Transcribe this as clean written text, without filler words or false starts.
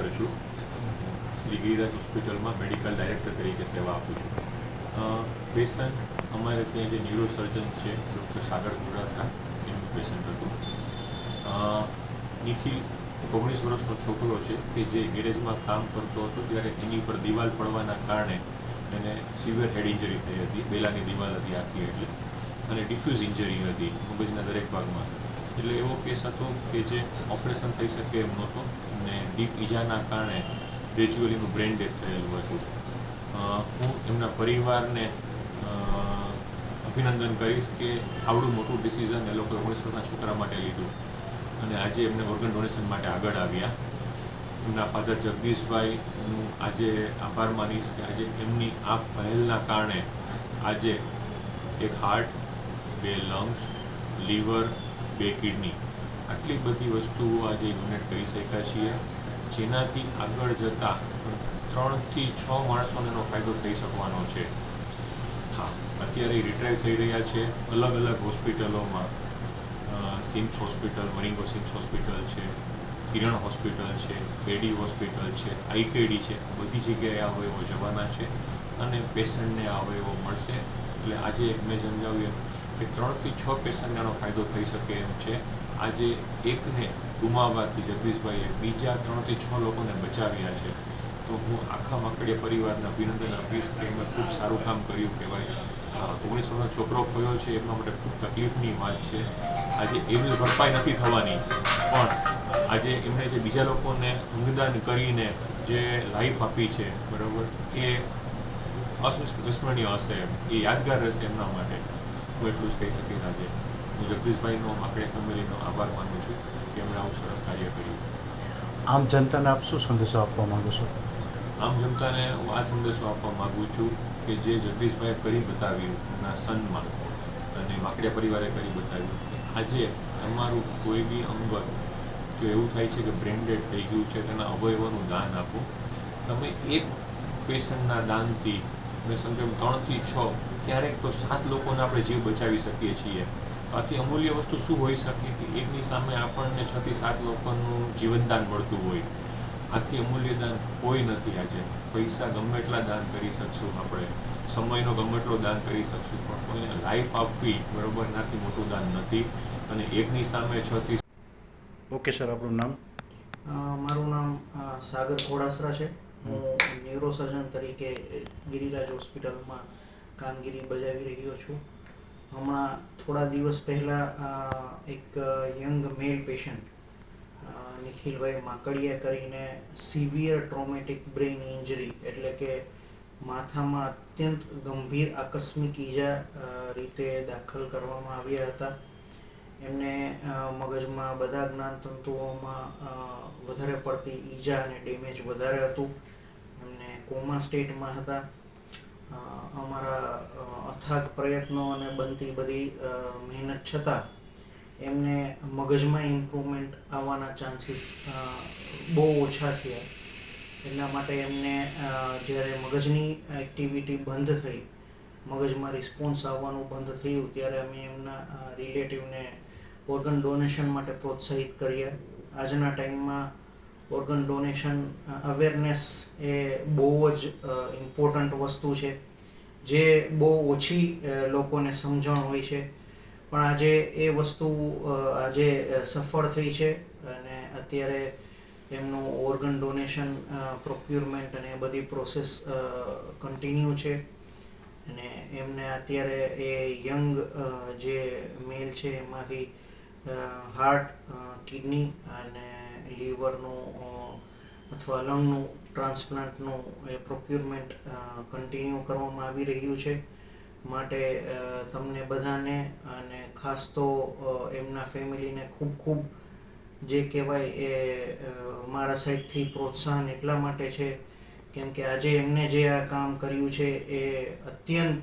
ડાંગર છું. શ્રી ગિરિરાજ હોસ્પિટલમાં મેડિકલ ડાયરેક્ટર તરીકે સેવા આપું છું. પેશન્ટ અમારે ત્યાં જે ન્યુરોસર્જન છે ડૉક્ટર સાગર ઘોડાસરા એમનું પેશન્ટ હતું. નિખિલ 19 વર્ષનો છોકરો છે કે જે ગેરેજમાં કામ કરતો હતો ત્યારે એની પર દિવાલ પડવાના કારણે એને સિવિયર હેડ ઇન્જરી થઈ હતી. બેલાની દિવાલ હતી આખી એટલે, અને ડિફ્યુઝ ઇન્જરી હતી મગજના દરેક ભાગમાં. એટલે એવો કેસ હતો કે જે ઓપરેશન થઈ શકે એમ નહોતો અને ડીપ ઈજાના કારણે ગ્રેજ્યુઅલી એનું બ્રેન ડેથ થયેલું હતું. હું એમના પરિવારને અભિનંદન કરીશ કે આવડું મોટું ડિસિઝન એ લોકોએ 19 વર્ષના છોકરા માટે લીધું અને આજે એમને ઓર્ગન ડોનેશન માટે આગળ આવ્યા. એમના ફાધર જગદીશભાઈનું આજે આભાર માનીશ કે આજે એમની આ પહેલના કારણે આજે એક હાર્ટ, 2 લંગ્સ, લીવર, 2 કિડની આટલી બધી વસ્તુઓ આજે ડોનેટ કરી શક્યા છીએ, જેનાથી આગળ જતાં 3 થી 6 માણસોને એનો ફાયદો થઈ શકવાનો છે. હા, અત્યારે રિટાયર થઈ રહ્યા છે અલગ અલગ હોસ્પિટલોમાં. સિમ્સ હોસ્પિટલ, મરિંગો સિમ્સ હોસ્પિટલ છે, કિરણ હોસ્પિટલ છે, એડી હોસ્પિટલ છે, આઈકેડી છે, બધી જગ્યાએ આ અવયવો જવાના છે અને પેશન્ટને આ અવયવો મળશે. એટલે આજે મેં સમજાવ્યું કે 3 થી 6 પેશન્ટને આનો ફાયદો થઈ શકે એમ છે. આજે એકને ગુમાવવાથી જગદીશભાઈએ બીજા 3 થી 6 લોકોને બચાવ્યા છે. તો હું આખા માકડીયા પરિવારને અભિનંદન આપીશ કે એમણે ખૂબ સારું કામ કર્યું કહેવાય. 19 વર્ષનો છોકરો ખોયો છે એમના માટે ખૂબ તકલીફની વાત છે. આજે એની ભરપાઈ નથી થવાની, પણ આજે એમણે જે બીજા લોકોને અંગદાન કરીને જે લાઈફ આપી છે, બરાબર, એ અવિસ્મરણીય હશે, એ યાદગાર રહેશે એમના માટે. હું એટલું જ કહી શકીશ. આજે હું જગદીશભાઈનો માકડીયા ફેમિલીનો આભાર માનું છું કે એમણે આવું સરસ કાર્ય કર્યું. આમ જનતાને આપ શું સંદેશો આપવા માગો છો? આમ જનતાને હું આ સંદેશો આપવા માગું છું કે જે જગદીશભાઈએ કરી બતાવ્યું એમના સનમાં અને માકડીયા પરિવારે કરી બતાવ્યું, આજે તમારું કોઈ બી અંગ જો એવું થાય છે કે બ્રેન ડેડ થઈ ગયું છે, તેના અવયવોનું દાન આપો. તમે એક પેશન્ટના દાનથી મેં સમજો 3 થી 6 ક્યારેક તો 7 લોકોને આપણે જીવ બચાવી શકીએ છીએ. આથી અમૂલ્ય વસ્તુ શું હોઈ શકે કે એકની સામે આપણને 6 થી 7 લોકોનું જીવનદાન મળતું હોય. આથી અમૂલ્ય દાન કોઈ નથી. આજે પૈસા ગમે એટલા દાન કરી શકશું, આપણે સમયનો ગમે એટલો દાન કરી શકશું, પણ કોઈને લાઈફ આપવી, બરાબર, એનાથી મોટું દાન નથી. અને એકની સામે 6 થી... ઓકે સર, આપણું નામ? મારું નામ સાગર ઘોડાસરા છે. હું ન્યુરોસર્જન તરીકે ગિરિરાજ હોસ્પિટલમાં કામગીરી બજાવી રહ્યો છું. હમણાં થોડા દિવસ પહેલાં એક યંગ મેલ પેશન્ટ નિખિલભાઈ માકડિયા કરીને સિવિયર ટ્રોમેટિક બ્રેઇન ઇન્જરી, એટલે કે માથામાં અત્યંત ગંભીર આકસ્મિક ઈજા રીતે દાખલ કરવામાં આવ્યા હતા. એમને મગજમાં બધા જ્ઞાનતંતુઓમાં વધારે પડતી ઈજા અને ડેમેજ વધારે હતું. એમને કોમા સ્ટેટમાં હતા. અમારા અથાગ પ્રયત્નો અને બનતી બધી મહેનત છતાં એમને મગજમાં ઇમ્પ્રુવમેન્ટ આવવાના ચાન્સીસ બહુ ઓછા થયા. એટલા માટે એમને જ્યારે મગજની એક્ટિવિટી બંધ થઈ, મગજમાં રિસ્પોન્સ આવવાનું બંધ થયું, ત્યારે અમે એમના રિલેટિવને ઓર્ગન ડોનેશન માટે પ્રોત્સાહિત કર્યા. આજના ટાઈમમાં ઓર્ગન ડોનેશન અવેરનેસ એ બહુ જ ઇમ્પોર્ટન્ટ વસ્તુ છે, જે બહુ ઓછી લોકોને સમજણ હોય છે. પણ આજે એ વસ્તુ આજે સફળ થઈ છે અને અત્યારે એમનું ઓર્ગન ડોનેશન પ્રોક્યુરમેન્ટ અને એ બધી પ્રોસેસ કન્ટિન્યુ છે. અને એમને અત્યારે એ યંગ જે મેલ છે એમાંથી હાર્ટ, કિડની અને લીવરનું અથવા લંગનું ટ્રાન્સપ્લાન્ટનું એ પ્રોક્યુરમેન્ટ કન્ટિન્યુ કરવામાં આવી રહ્યું છે. માટે તમને બધાને અને ખાસ તો એમના ફેમિલીને ખૂબ ખૂબ જે કહેવાય એ મારા સાઈડથી પ્રોત્સાહન એટલા માટે છે કેમ કે આજે એમને જે આ કામ કર્યું છે એ અત્યંત